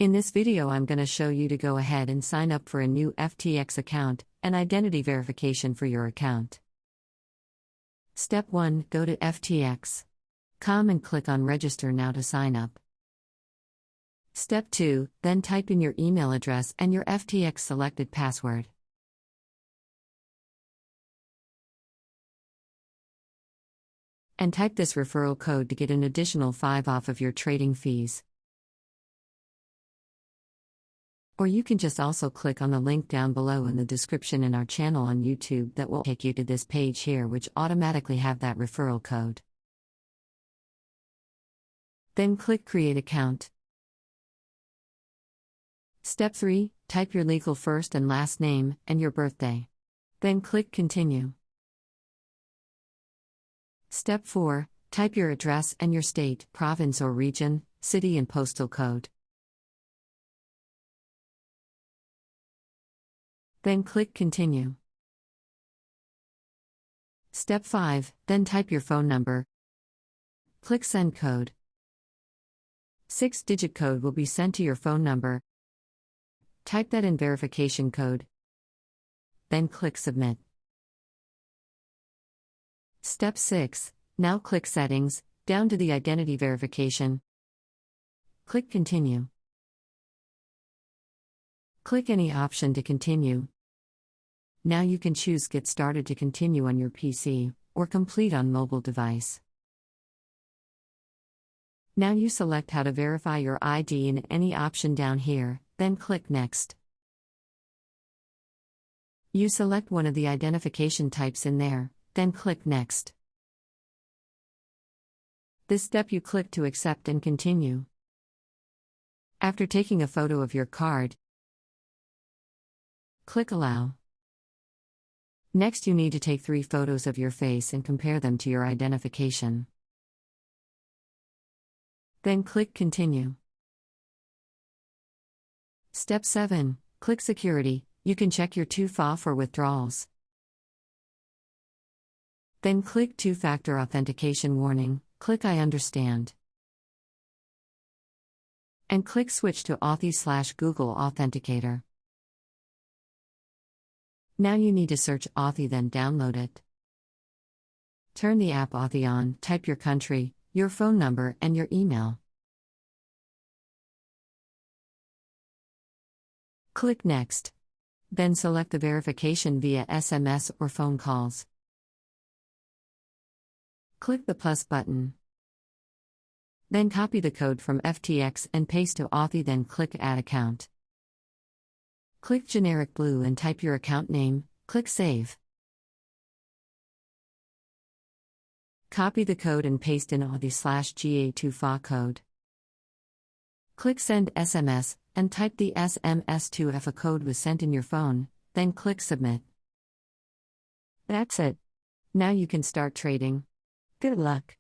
In this video I'm going to show you to go ahead and sign up for a new FTX account and identity verification for your account. Step 1. Go to FTX.com and click on Register Now to sign up. Step 2. Then type in your email address and your FTX selected password. And type this referral code to get an additional 5 off of your trading fees. Or you can just also click on the link down below in the description in our channel on YouTube that will take you to this page here, which automatically have that referral code. Then click Create Account. Step 3. Type your legal first and last name and your birthday. Then click Continue. Step 4. Type your address and your state, province or region, city and postal code. Then click Continue. Step 5. Then type your phone number. Click Send Code. 6-digit code will be sent to your phone number. Type that in verification code. Then click Submit. Step 6. Now click Settings, down to the identity verification. Click Continue. Click any option to continue. Now you can choose Get Started to continue on your PC, or Complete on mobile device. Now you select how to verify your ID in any option down here, then click Next. You select one of the identification types in there, then click Next. This step you click to accept and continue. After taking a photo of your card, click Allow. Next you need to take 3 photos of your face and compare them to your identification. Then click Continue. Step 7. Click Security. You can check your 2FA for withdrawals. Then click Two-Factor Authentication Warning, click I understand. And click Switch to Authy/Google Authenticator. Now you need to search Authy, then download it. Turn the app Authy on, type your country, your phone number and your email. Click Next. Then select the verification via SMS or phone calls. Click the plus button. Then copy the code from FTX and paste to Authy, then click Add Account. Click Generic Blue and type your account name, click Save. Copy the code and paste in Authy/GA2FA code. Click Send SMS, and type the SMS to if a code was sent in your phone, then click Submit. That's it. Now you can start trading. Good luck.